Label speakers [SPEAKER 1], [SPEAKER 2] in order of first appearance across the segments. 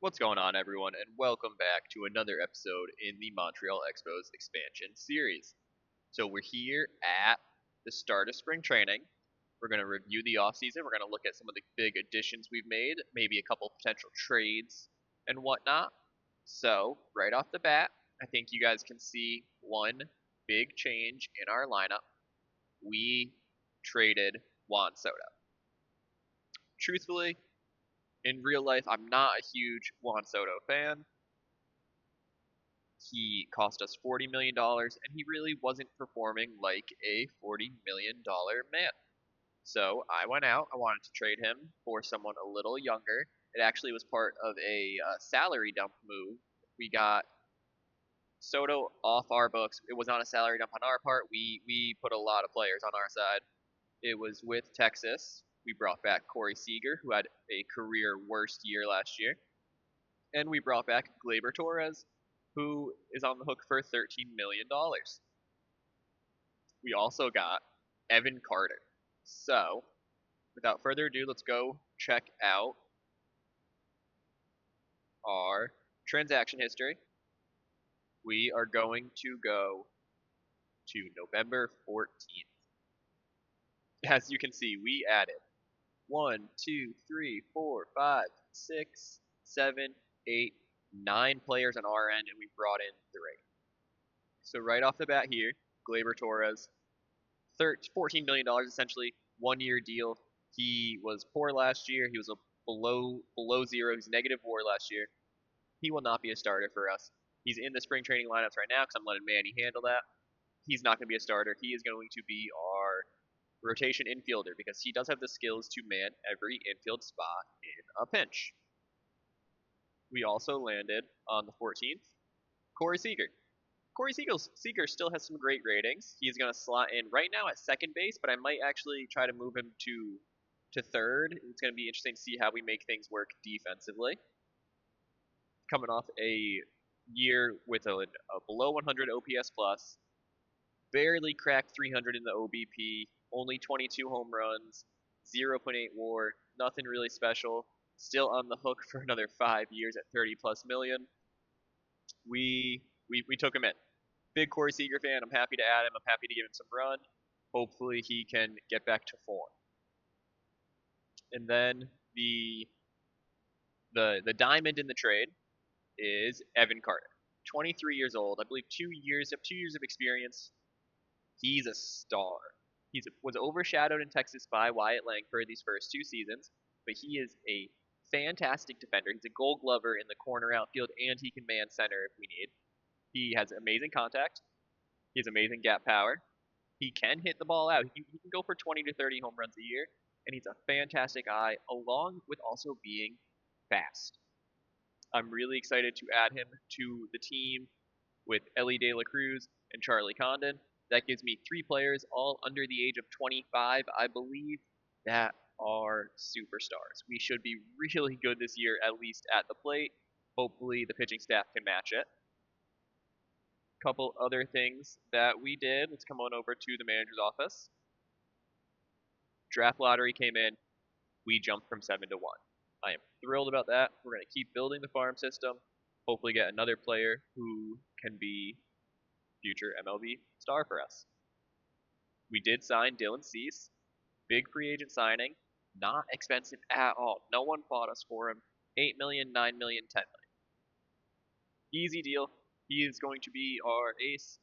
[SPEAKER 1] What's going on, everyone, and welcome back to another episode in the Montreal Expos expansion series. So we're here at the start of spring training. We're going to review the offseason. We're going to look at some of the big additions we've made, maybe a couple potential trades and whatnot. So, right off the bat, I think you guys can see one big change in our lineup. We traded Juan Soto. Truthfully, in real life, I'm not a huge Juan Soto fan. He cost us $40 million, and he really wasn't performing like a $40 million man. So I went out. I wanted to trade him for someone a little younger. It actually was part of a salary dump move. We got Soto off our books. It was not a salary dump on our part. We put a lot of players on our side. It was with Texas. We brought back Corey Seager, who had a career worst year last year, and we brought back Gleyber Torres, who is on the hook for $13 million. We also got Evan Carter. So, without further ado, let's go check out our transaction history. We are going to go to November 14th. As you can see, we added 1, 2, 3, 4, 5, 6, 7, 8, 9 players on our end, and we brought in 3. So right off the bat here, Gleyber Torres, $14 million essentially, 1-year deal. He was poor last year. He was a below zero. He's negative WAR last year. He will not be a starter for us. He's in the spring training lineups right now because I'm letting Manny handle that. He's not going to be a starter. He is going to be our rotation infielder because he does have the skills to man every infield spot in a pinch. We also landed on the 14th, Corey Seager. Seager still has some great ratings. He's going to slot in right now at second base, but I might actually try to move him to third. It's going to be interesting to see how we make things work defensively. Coming off a year with a below 100 OPS plus, barely cracked 300 in the OBP, only 22 home runs, 0.8 WAR, nothing really special. Still on the hook for another 5 years at 30 plus million. We took him in. Big Corey Seager fan. I'm happy to add him. I'm happy to give him some run. Hopefully he can get back to form. And then the diamond in the trade is Evan Carter, 23 years old. I believe 2 years of experience. He's a star. He was overshadowed in Texas by Wyatt Langford these first 2 seasons, but he is a fantastic defender. He's a Gold Glover in the corner outfield, and he can man center if we need. He has amazing contact. He has amazing gap power. He can hit the ball out. He can go for 20 to 30 home runs a year, and he's a fantastic eye, along with also being fast. I'm really excited to add him to the team with Ellie De La Cruz and Charlie Condon. That gives me 3 players, all under the age of 25, I believe, that are superstars. We should be really good this year, at least at the plate. Hopefully the pitching staff can match it. Couple other things that we did. Let's come on over to the manager's office. Draft lottery came in. We jumped from 7 to 1. I am thrilled about that. We're going to keep building the farm system. Hopefully get another player who can be future MLB star for us. We did sign Dylan Cease. Big free agent signing. Not expensive at all. No one fought us for him. $8 million, $9 million, $10 million. Easy deal. He is going to be our ace.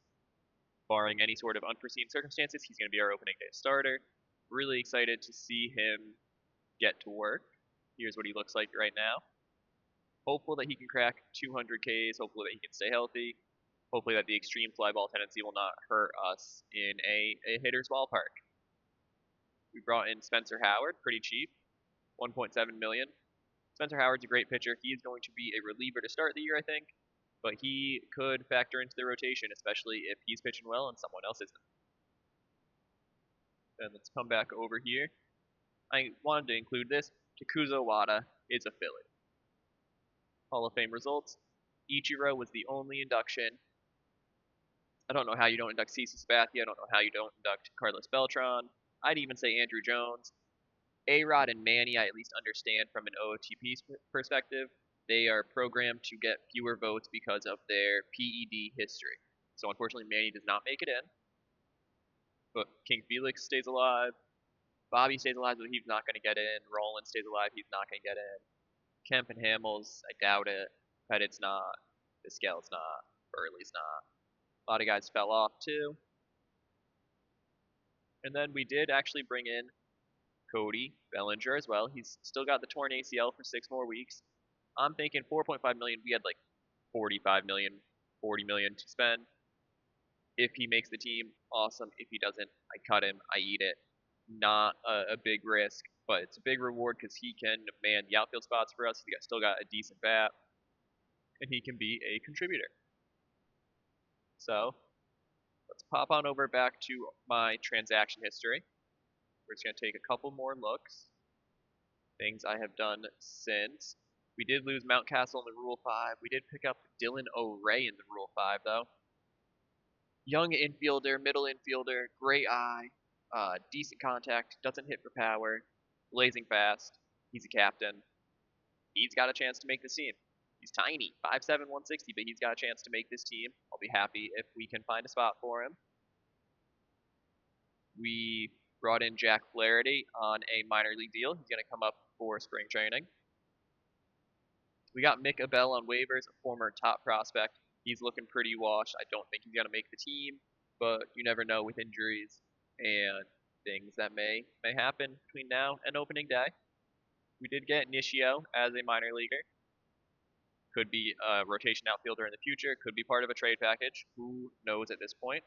[SPEAKER 1] Barring any sort of unforeseen circumstances, he's going to be our opening day starter. Really excited to see him get to work. Here's what he looks like right now. Hopeful that he can crack 200 Ks. Hopefully that he can stay healthy. Hopefully that the extreme fly ball tendency will not hurt us in a hitter's ballpark. We brought in Spencer Howard, pretty cheap, 1.7 million. Spencer Howard's a great pitcher. He is going to be a reliever to start the year, I think, but he could factor into the rotation, especially if he's pitching well and someone else isn't. And let's come back over here. I wanted to include this. Takuzo Wada is a Philly. Hall of Fame results. Ichiro was the only induction. I don't know how you don't induct Cece Sabathia. I don't know how you don't induct Carlos Beltran. I'd even say Andrew Jones. A-Rod and Manny I at least understand from an OOTP perspective. they are programmed to get fewer votes because of their PED history. So unfortunately, Manny does not make it in, but King Felix stays alive. Bobby stays alive, but he's not going to get in. Roland stays alive, he's not going to get in. Kemp and Hamels, I doubt it. Pettit's not. Vizquel's not. Burley's not. A lot of guys fell off too. And then we did actually bring in Cody Bellinger as well. He's still got the torn ACL for 6 more weeks. I'm thinking 4.5 million. We had like 45 million, 40 million to spend. If he makes the team, awesome. If he doesn't, I cut him. I eat it. Not a big risk, but it's a big reward because he can man the outfield spots for us. He's still got a decent bat, and he can be a contributor. So let's pop on over back to my transaction history. We're just going to take a couple more looks. Things I have done since. We did lose Mountcastle in the Rule 5. We did pick up Dylan O'Ray in the Rule 5, though. Young infielder, middle infielder, great eye, decent contact, doesn't hit for power, blazing fast. He's a captain. He's got a chance to make this team. He's tiny, 5'7", 160, but he's got a chance to make this team. I'll be happy if we can find a spot for him. We brought in Jack Flaherty on a minor league deal. He's going to come up for spring training. We got Mick Abel on waivers, a former top prospect. He's looking pretty washed. I don't think he's going to make the team, but you never know with injuries and things that may happen between now and opening day. We did get Nishio as a minor leaguer. Could be a rotation outfielder in the future. Could be part of a trade package. Who knows at this point?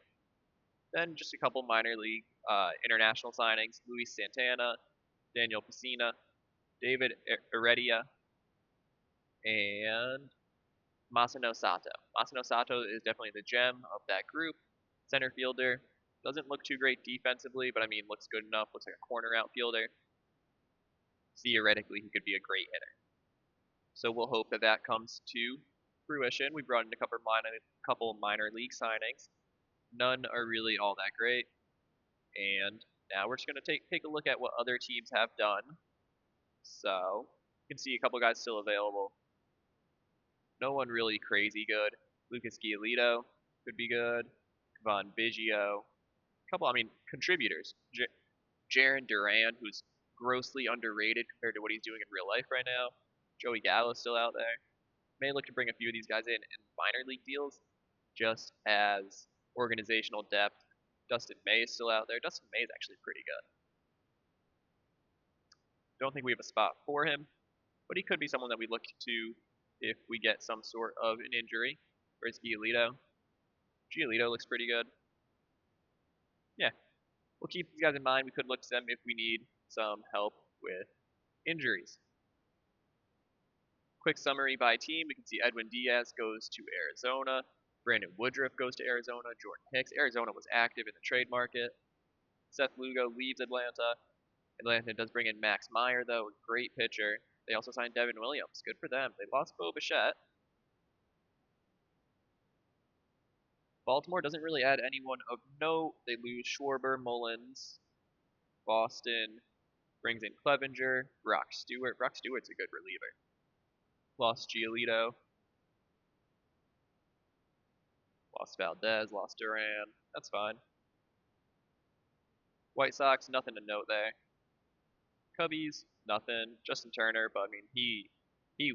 [SPEAKER 1] Then just a couple minor league international signings. Luis Santana, Daniel Pacina, David Heredia, and Masano Sato. Masano Sato is definitely the gem of that group. Center fielder. Doesn't look too great defensively, but I mean, looks good enough. Looks like a corner outfielder. Theoretically, he could be a great hitter. So we'll hope that that comes to fruition. We brought in a couple minor league signings. None are really all that great. And now we're just going to take a look at what other teams have done. So you can see a couple guys still available. No one really crazy good. Lucas Giolito could be good. Von Biggio. A couple, contributors. Jaron Duran, who's grossly underrated compared to what he's doing in real life right now. Joey Gallo's still out there. May look to bring a few of these guys in minor league deals just as organizational depth. Dustin May is still out there. Dustin May is actually pretty good. Don't think we have a spot for him, but he could be someone that we look to if we get some sort of an injury. Where's Giolito? Giolito looks pretty good. Yeah, we'll keep these guys in mind. We could look to them if we need some help with injuries. Quick summary by team. We can see Edwin Diaz goes to Arizona. Brandon Woodruff goes to Arizona. Jordan Hicks. Arizona was active in the trade market. Seth Lugo leaves Atlanta. Atlanta does bring in Max Meyer, though. Great pitcher. They also signed Devin Williams. Good for them. They lost Bo Bichette. Baltimore doesn't really add anyone of note. They lose Schwarber, Mullins. Boston brings in Clevenger, Brock Stewart. Brock Stewart's a good reliever. Lost Giolito. Lost Valdez, lost Duran. That's fine. White Sox, nothing to note there. Cubbies, nothing. Justin Turner, but he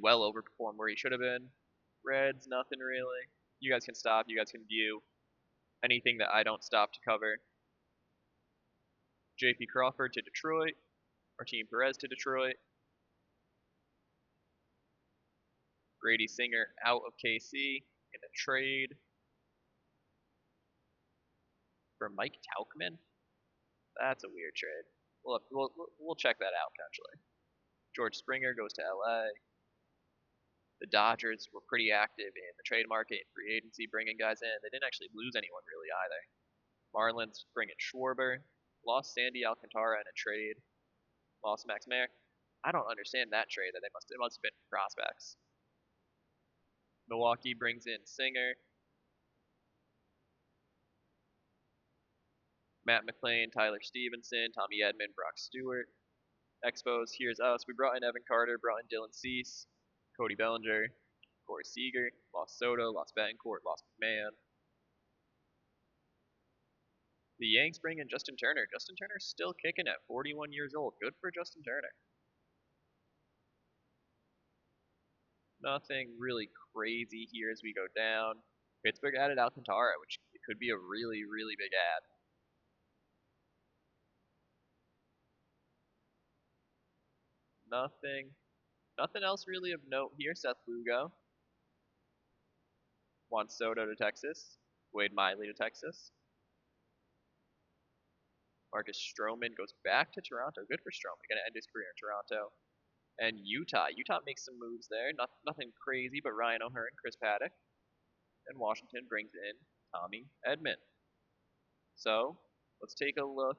[SPEAKER 1] well overperformed where he should have been. Reds, nothing really. You guys can stop. You guys can view anything that I don't stop to cover. J.P. Crawford to Detroit. Martin Perez to Detroit. Grady Singer out of KC in a trade for Mike Tauchman. That's a weird trade. We'll check that out potentially. George Springer goes to LA. The Dodgers were pretty active in the trade market and free agency, bringing guys in. They didn't actually lose anyone really either. Marlins bringing Schwarber. Lost Sandy Alcantara in a trade. Lost Max Meyer. I don't understand that trade. It must have been prospects. Milwaukee brings in Singer. Matt McClain, Tyler Stevenson, Tommy Edman, Brock Stewart. Expos, here's us. We brought in Evan Carter, brought in Dylan Cease, Cody Bellinger, Corey Seager, lost Soto, lost Betancourt, lost McMahon. The Yanks bring in Justin Turner. Justin Turner's still kicking at 41 years old. Good for Justin Turner. Nothing really crazy here as we go down. Pittsburgh added Alcantara, which could be a really, really big add. Nothing else really of note here. Seth Lugo. Juan Soto to Texas. Wade Miley to Texas. Marcus Stroman goes back to Toronto. Good for Stroman. Going to end his career in Toronto. And Utah. Utah makes some moves there. Nothing crazy, but Ryan O'Hearn, Chris Paddock. And Washington brings in Tommy Edman. So, let's take a look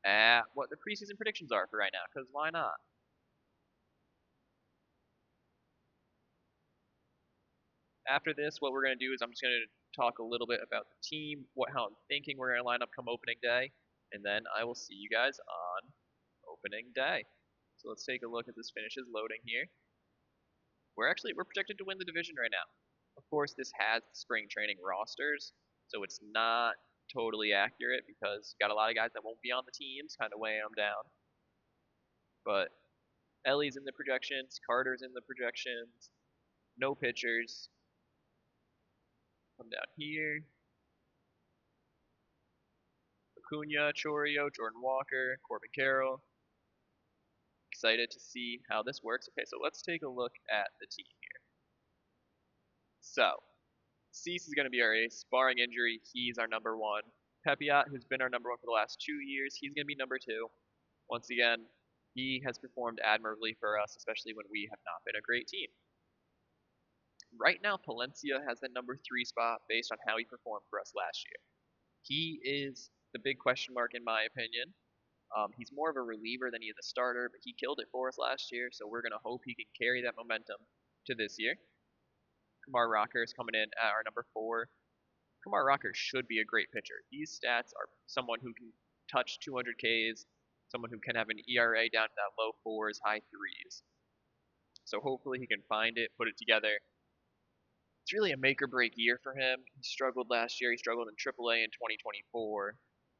[SPEAKER 1] at what the preseason predictions are for right now, because why not? After this, what we're going to do is I'm just going to talk a little bit about the team, how I'm thinking we're going to line up come opening day, and then I will see you guys on opening day. So let's take a look as this finishes loading here. We're projected to win the division right now. Of course, this has spring training rosters, so it's not totally accurate because you got a lot of guys that won't be on the teams, kind of weighing them down. But Ellie's in the projections, Carter's in the projections, no pitchers. Come down here. Acuna, Chorio, Jordan Walker, Corbin Carroll. Excited to see how this works. Okay, so let's take a look at the team here. So, Cease is going to be our ace. Barring injury, he's our number one. Pepiot, who's been our number one for the last 2 years, he's going to be number two. Once again, he has performed admirably for us, especially when we have not been a great team. Right now, Palencia has the number 3 spot based on how he performed for us last year. He is the big question mark in my opinion. He's more of a reliever than he is a starter, but he killed it for us last year, so we're going to hope he can carry that momentum to this year. Kumar Rocker is coming in at our number 4. Kumar Rocker should be a great pitcher. These stats are someone who can touch 200 Ks, someone who can have an ERA down to that low 4s, high 3s. So hopefully he can find it, put it together. It's really a make or break year for him. He struggled last year. He struggled in AAA in 2024.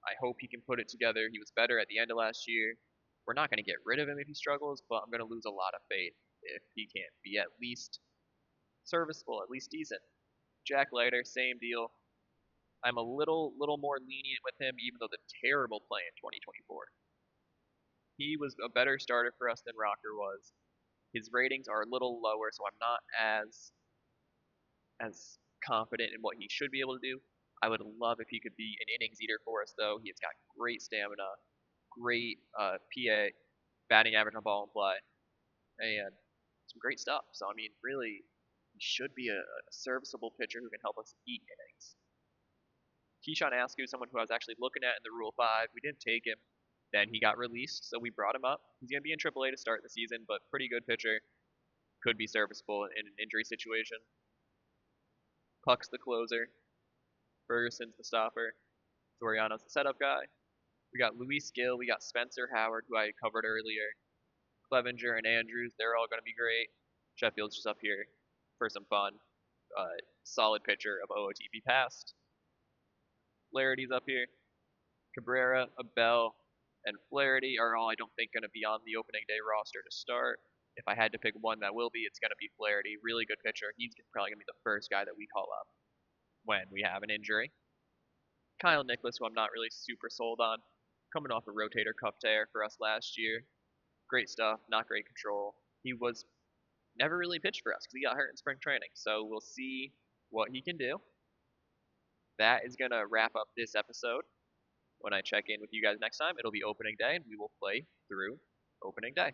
[SPEAKER 1] I hope he can put it together. He was better at the end of last year. We're not going to get rid of him if he struggles, but I'm going to lose a lot of faith if he can't be at least serviceable, at least decent. Jack Leiter, same deal. I'm a little more lenient with him, even though the terrible play in 2024. He was a better starter for us than Rocker was. His ratings are a little lower, so I'm not as confident in what he should be able to do. I would love if he could be an innings eater for us, though. He's got great stamina, great PA, batting average on ball and play, and some great stuff. So, I mean, really, he should be a serviceable pitcher who can help us eat innings. Keyshawn Askew is someone who I was actually looking at in the Rule 5. We didn't take him. Then he got released, so we brought him up. He's going to be in AAA to start the season, but pretty good pitcher. Could be serviceable in an injury situation. Puck's the closer. Ferguson's the stopper. Soriano's the setup guy. We got Luis Gill. We got Spencer Howard, who I covered earlier. Clevenger and Andrews, they're all going to be great. Sheffield's just up here for some fun. Solid pitcher of OOTP past. Flaherty's up here. Cabrera, Abel, and Flaherty are all I don't think going to be on the opening day roster to start. If I had to pick one that will be, it's going to be Flaherty. Really good pitcher. He's probably going to be the first guy that we call up when we have an injury. Kyle Nicholas, who I'm not really super sold on, coming off a rotator cuff tear for us last year. Great stuff, not great control. He was never really pitched for us because he got hurt in spring training. So we'll see what he can do. That is going to wrap up this episode. When I check in with you guys next time, it'll be opening day, and we will play through opening day.